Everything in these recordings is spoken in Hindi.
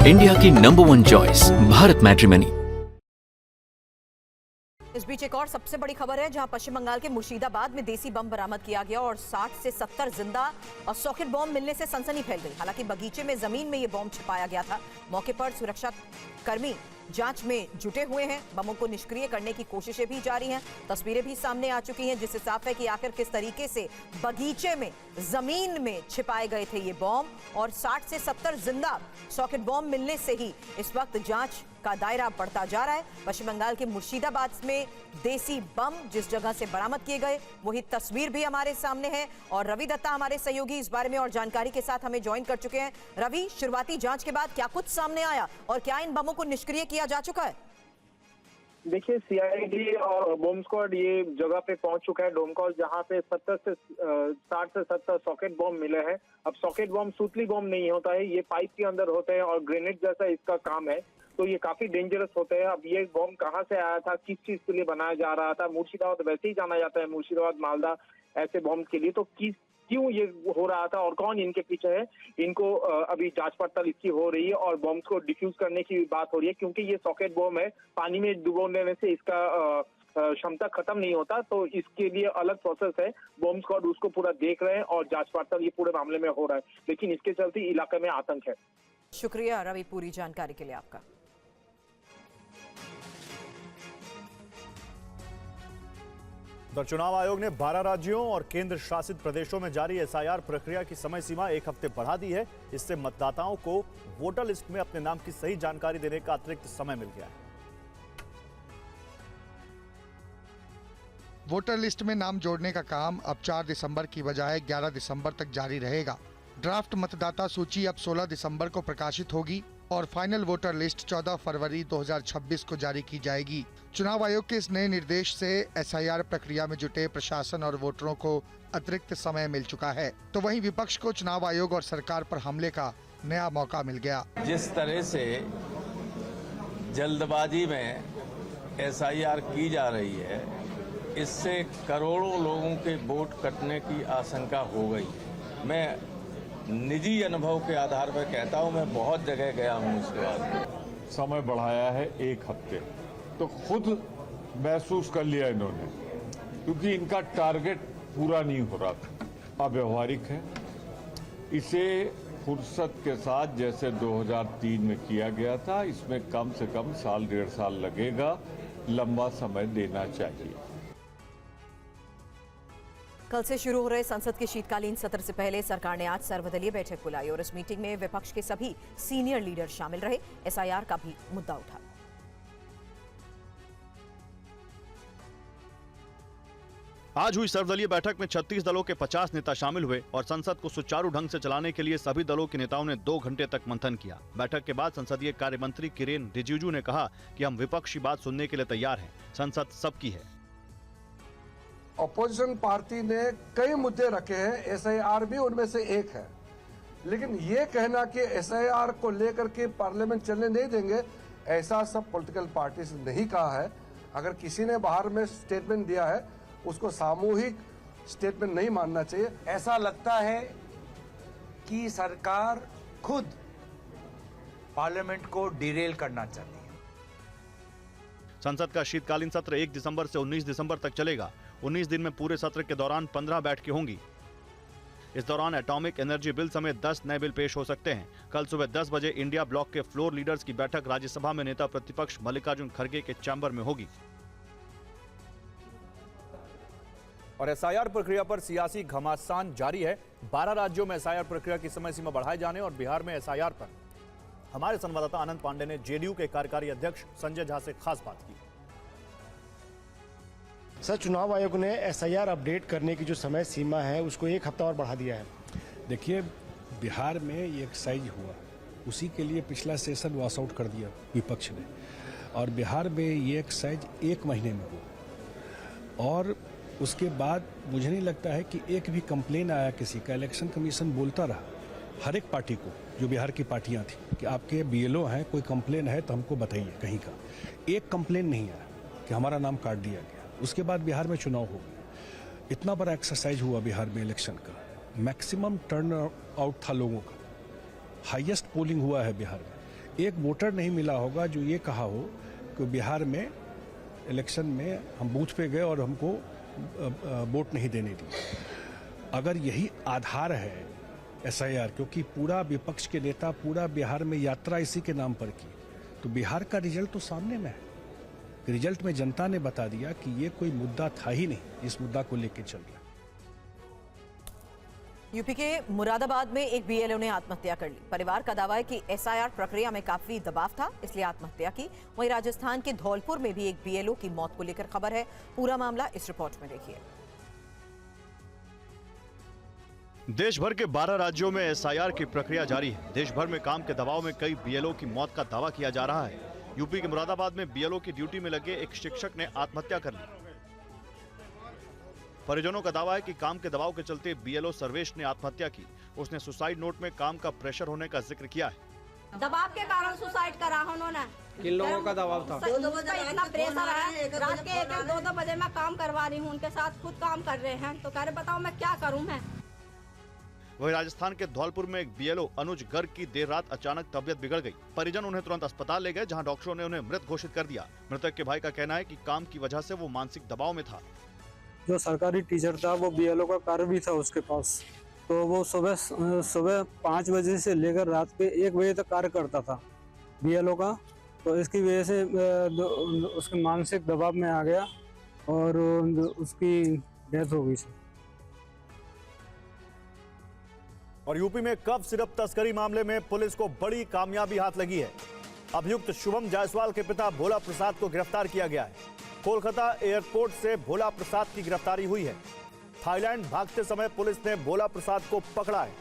इंडिया की नंबर 1 चॉइस भारत मैट्रिमनी। इस बीच एक और सबसे बड़ी खबर है, जहां पश्चिम बंगाल के मुर्शिदाबाद में देसी बम बरामद किया गया और 60 से 70 जिंदा और सॉकेट बम मिलने से सनसनी फैल गई। हालांकि बगीचे में जमीन में यह बम छिपाया गया था। मौके पर सुरक्षा कर्मी जांच में जुटे हुए हैं। बमों को निष्क्रिय करने की कोशिशें भी जारी हैं। तस्वीरें भी सामने आ चुकी हैं, जिससे साफ है कि आखिर किस तरीके से बगीचे में जमीन में छिपाए गए थे ये बम और 60 से 70 जिंदा सॉकेट बम मिलने से ही इस वक्त जांच का दायरा बढ़ता जा रहा है। पश्चिम बंगाल के मुर्शिदाबाद में देसी बम जिस जगह से बरामद किए गए, वही तस्वीर भी हमारे सामने है और रवि दत्ता हमारे सहयोगी इस बारे में और जानकारी के साथ हमें ज्वाइन कर चुके हैं। रवि, शुरुआती जांच के बाद क्या कुछ सामने आया और क्या इन बमों को निष्क्रिय किया जा चुका है? देखिए, सीआईडी और बॉम्ब स्क्वाड ये जगह पे पहुंच चुका है, डोमकौल, जहां पे 60 से 70 सॉकेट बॉम्ब मिले हैं। अब सॉकेट बॉम्ब सूतली बॉम्ब नहीं होता है, ये पाइप के अंदर होते हैं और ग्रेनेड जैसा इसका काम है, तो ये काफी डेंजरस होते हैं। अब ये बॉम्ब कहाँ से आया था, किस चीज के लिए बनाया जा रहा था? मुर्शिदाबाद वैसे ही जाना जाता है, मुर्शिदाबाद मालदा ऐसे बॉम्ब के लिए, तो क्यों ये हो रहा था और कौन इनके पीछे है, इनको अभी जांच पड़ताल इसकी हो रही है और बॉम्ब्स को डिफ्यूज करने की बात हो रही है, क्योंकि ये सॉकेट बॉम्ब है, पानी में डुबो देने से इसका क्षमता खत्म नहीं होता, तो इसके लिए अलग प्रोसेस है। बॉम्ब स्क्वाड उसको पूरा देख रहे हैं और जांच पड़ताल ये पूरे मामले में हो रहा है, लेकिन इसके चलते इलाके में आतंक है। शुक्रिया रवि, पूरी जानकारी के लिए आपका। उधर चुनाव आयोग ने 12 राज्यों और केंद्र शासित प्रदेशों में जारी एसआईआर प्रक्रिया की समय सीमा 1 हफ्ते बढ़ा दी है। इससे मतदाताओं को वोटर लिस्ट में अपने नाम की सही जानकारी देने का अतिरिक्त समय मिल गया है। वोटर लिस्ट में नाम जोड़ने का काम अब 4 दिसंबर की बजाय 11 दिसंबर तक जारी रहेगा। ड्राफ्ट मतदाता सूची अब 16 दिसंबर को प्रकाशित होगी और फाइनल वोटर लिस्ट 14 फरवरी 2026 को जारी की जाएगी। चुनाव आयोग के इस नए निर्देश से एसआईआर प्रक्रिया में जुटे प्रशासन और वोटरों को अतिरिक्त समय मिल चुका है, तो वहीं विपक्ष को चुनाव आयोग और सरकार पर हमले का नया मौका मिल गया। जिस तरह से जल्दबाजी में एसआईआर की जा रही है, इससे करोड़ों लोगों के वोट कटने की आशंका हो गई। मैं निजी अनुभव के आधार पर कहता हूं, मैं बहुत जगह गया हूं इसके बाद। समय बढ़ाया है 1 हफ्ते, तो खुद महसूस कर लिया इन्होंने, क्योंकि इनका टारगेट पूरा नहीं हो रहा था, अव्यवहारिक है। इसे फुर्सत के साथ जैसे 2003 में किया गया था, इसमें कम से कम साल 1.5 साल लगेगा, लंबा समय देना चाहिए। कल से शुरू हो रहे संसद के शीतकालीन सत्र से पहले सरकार ने आज सर्वदलीय बैठक बुलाई और इस मीटिंग में विपक्ष के सभी सीनियर लीडर शामिल रहे। एसआईआर का भी मुद्दा उठा। आज हुई सर्वदलीय बैठक में 36 दलों के 50 नेता शामिल हुए और संसद को सुचारू ढंग से चलाने के लिए सभी दलों के नेताओं ने 2 घंटे तक मंथन किया। बैठक के बाद संसदीय कार्य मंत्री किरेन रिजिजू ने कहा कि हम विपक्ष की बात सुनने के लिए तैयार हैं। संसद सबकी है। अपोजिशन पार्टी ने कई मुद्दे रखे हैं, एसआईआर भी उनमें से एक है, लेकिन ये कहना कि एसआईआर को लेकर के पार्लियामेंट चलने नहीं देंगे, ऐसा सब पॉलिटिकल पार्टी ने नहीं कहा है। अगर किसी ने बाहर में स्टेटमेंट दिया है, उसको सामूहिक स्टेटमेंट नहीं मानना चाहिए। ऐसा लगता है कि सरकार खुद पार्लियामेंट को डिरेल करना चाहती है। संसद का शीतकालीन सत्र 1 दिसंबर से 19 दिसंबर तक चलेगा। 19 दिन में पूरे सत्र के दौरान 15 बैठकें होंगी। इस दौरान एटॉमिक एनर्जी बिल समेत 10 नए बिल पेश हो सकते हैं। कल सुबह 10 बजे इंडिया ब्लॉक के फ्लोर लीडर्स की बैठक राज्यसभा में नेता प्रतिपक्ष मल्लिकार्जुन खड़गे के चैम्बर में होगी। और एसआईआर प्रक्रिया पर सियासी घमासान जारी है। 12 राज्यों में एसआईआर प्रक्रिया की समय सीमा बढ़ाए जाने और बिहार में एसआईआर पर हमारे संवाददाता आनंद पांडे ने जेडीयू के कार्यकारी अध्यक्ष संजय झा से खास बात की। सर, चुनाव आयोग ने एसआईआर अपडेट करने की जो समय सीमा है उसको 1 हफ्ता और बढ़ा दिया है। देखिए, बिहार में ये एक्सरसाइज हुआ, उसी के लिए पिछला सेशन वॉश आउट कर दिया विपक्ष ने, और बिहार में ये एक्सरसाइज 1 महीने में हुआ और उसके बाद मुझे नहीं लगता है कि एक भी कंप्लेन आया किसी का। इलेक्शन कमीशन बोलता रहा हर एक पार्टी को, जो बिहार की पार्टियां थी, कि आपके बीएलओ हैं, कोई कंप्लेन है तो हमको बताइए कहीं का। एक कंप्लेन नहीं आया कि हमारा नाम काट दिया गया। उसके बाद बिहार में चुनाव हो गया। इतना बड़ा एक्सरसाइज हुआ बिहार में इलेक्शन का, मैक्सिमम टर्न आउट था लोगों का, हाईएस्ट पोलिंग हुआ है बिहार में। एक वोटर नहीं मिला होगा जो ये कहा हो कि बिहार में इलेक्शन में हम बूथ पे गए और हमको वोट नहीं देने दी। अगर यही आधार है SIR, क्योंकि पूरा विपक्ष के नेता पूरा बिहार में यात्रा इसी के नाम पर की, तो बिहार का रिजल्ट तो सामने में है। रिजल्ट में जनता ने बता दिया कि ये कोई मुद्दा था ही नहीं जिस मुद्दा को लेकर चल रहा है। यूपी के मुरादाबाद में एक BLO ने आत्महत्या कर ली। परिवार का दावा है कि SIR प्रक्रिया में काफी दबाव था, इसलिए आत्महत्या की। वहीं राजस्थान के धौलपुर में भी एक BLO की मौत को लेकर खबर है। पूरा मामला इस रिपोर्ट में देखिए। देश भर के 12 राज्यों में SIR की प्रक्रिया जारी है। देश भर में काम के दबाव में कई BLO की मौत का दावा किया जा रहा है। यूपी के मुरादाबाद में BLO की ड्यूटी में लगे एक शिक्षक ने आत्महत्या कर ली। परिजनों का दावा है कि काम के दबाव के चलते BLO सर्वेश ने आत्महत्या की। उसने सुसाइड नोट में काम का प्रेशर होने का जिक्र किया है। दबाव के कारण सुसाइड करा उन्होंने। किन लोगों का दबाव था? इतना प्रेशर है, रात के 1-2 बजे मैं काम करवा रही हूँ, उनके साथ खुद काम कर रहे हैं, तो कह रहे बताओ मैं क्या करूँ मैं। वहीं राजस्थान के धौलपुर में एक BLO अनुज गर्ग की देर रात अचानक तबियत बिगड़ गई। परिजन उन्हें तुरंत अस्पताल ले गए, जहां डॉक्टरों ने उन्हें मृत घोषित कर दिया। मृतक के भाई का कहना है कि काम की वजह से वो मानसिक दबाव में था। जो सरकारी टीचर था वो BLO का कार्य भी था उसके पास, तो वो सुबह 5 बजे से लेकर रात के 1 बजे तक कार्य करता था BLO का। तो इसकी वजह से उसके मानसिक दबाव में आ गया और उसकी डेथ हो गई। और यूपी में कफ सिरप तस्करी मामले में पुलिस को बड़ी कामयाबी हाथ लगी है। अभियुक्त शुभम जायसवाल के पिता भोला प्रसाद को गिरफ्तार किया गया है। कोलकाता एयरपोर्ट से भोला प्रसाद की गिरफ्तारी हुई है। थाईलैंड भागते समय पुलिस ने भोला प्रसाद को पकड़ा है।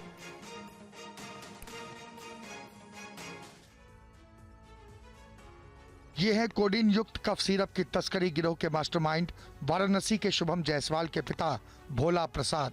ये है कोडीन युक्त कफ सिरप की तस्करी गिरोह के मास्टरमाइंड वाराणसी के शुभम जायसवाल के पिता भोला प्रसाद।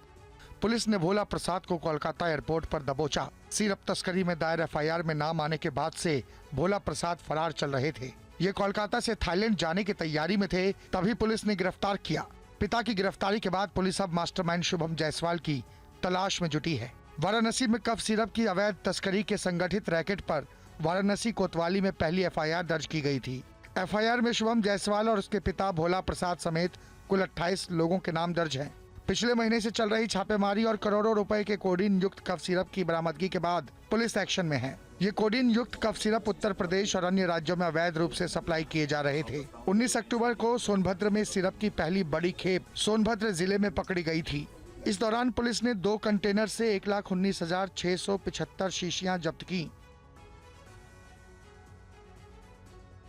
पुलिस ने भोला प्रसाद को कोलकाता एयरपोर्ट पर दबोचा। सिरप तस्करी में दायर FIR में नाम आने के बाद से भोला प्रसाद फरार चल रहे थे। ये कोलकाता से थाईलैंड जाने की तैयारी में थे, तभी पुलिस ने गिरफ्तार किया। पिता की गिरफ्तारी के बाद पुलिस अब मास्टरमाइंड शुभम जायसवाल की तलाश में जुटी है। वाराणसी में कफ सिरप की अवैध तस्करी के संगठित रैकेट पर वाराणसी कोतवाली में पहली FIR दर्ज की गई थी। FIR में शुभम जायसवाल और उसके पिता भोला प्रसाद समेत कुल 28 लोगों के नाम दर्ज हैं। पिछले महीने से चल रही छापेमारी और करोड़ों रुपए के कोडीन युक्त कफ सिरप की बरामदगी के बाद पुलिस एक्शन में है। ये कोडीन युक्त कफ सिरप उत्तर प्रदेश और अन्य राज्यों में अवैध रूप से सप्लाई किए जा रहे थे। 19 अक्टूबर को सोनभद्र में सिरप की पहली बड़ी खेप सोनभद्र जिले में पकड़ी गई थी। इस दौरान पुलिस ने 2 कंटेनर से 1,19,675 शीशियां जब्त की।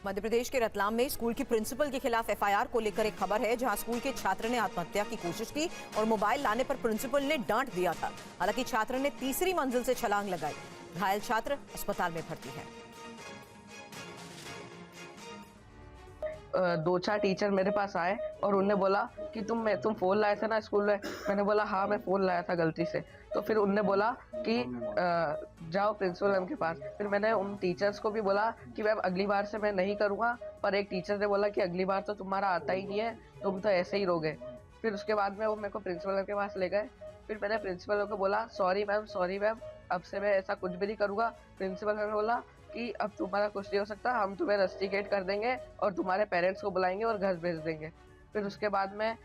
मध्य प्रदेश के रतलाम में स्कूल की प्रिंसिपल के खिलाफ FIR को लेकर एक खबर है, जहां स्कूल के छात्र ने आत्महत्या की कोशिश की और मोबाइल लाने पर प्रिंसिपल ने डांट दिया था। हालांकि छात्र ने तीसरी मंजिल से छलांग लगाई। घायल छात्र अस्पताल में भर्ती है। 2-4 टीचर मेरे पास आए और उनने बोला कि तुम फोन लाए थे ना स्कूल में। मैंने बोला हाँ मैं फोन लाया था गलती से। तो फिर उनने बोला कि जाओ प्रिंसिपल मैम के पास। फिर मैंने उन टीचर्स को भी बोला कि मैम अगली बार से मैं नहीं करूँगा, पर एक टीचर ने बोला कि अगली बार तो तुम्हारा आता ही नहीं है, तुम तो ऐसे ही रहोगे। फिर उसके बाद में वो मेरे को प्रिंसिपल मैम के पास ले गए। फिर मैंने प्रिंसिपल को बोला सॉरी मैम, अब से मैं ऐसा कुछ भी नहीं करूँगा। प्रिंसिपल मैम ने बोला कि अब तुम्हारा कुछ नहीं हो सकता, हम तुम्हें रस्टिकेट कर देंगे और तुम्हारे पेरेंट्स को बुलाएंगे और घर भेज देंगे। फिर उसके बाद में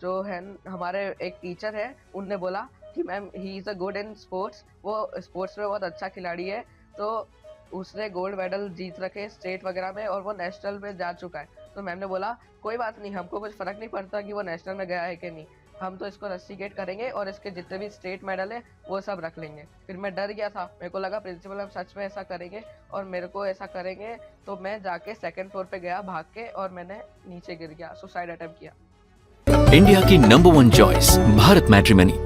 जो है हमारे एक टीचर है, उनने बोला कि ma'am he is a good in sports, वो स्पोर्ट्स में बहुत अच्छा खिलाड़ी है, तो उसने गोल्ड मेडल जीत रखे स्टेट वगैरह में और वो नेशनल में जा चुका है। तो मैम ने बोला कोई बात नहीं, हमको कुछ फ़र्क नहीं पड़ता कि वो नेशनल में गया है कि नहीं, हम तो इसको रस्टिकेट करेंगे और इसके जितने भी स्टेट मेडल है वो सब रख लेंगे। फिर मैं डर गया था, मेरे को लगा प्रिंसिपल हम सच में ऐसा करेंगे और मेरे को ऐसा करेंगे। तो मैं जाके 2nd फ्लोर पे गया भाग के और मैंने नीचे गिर गया, सुसाइड अटेम्प्ट किया। इंडिया की नंबर 1 चॉइस भारत मैट्रिमनी।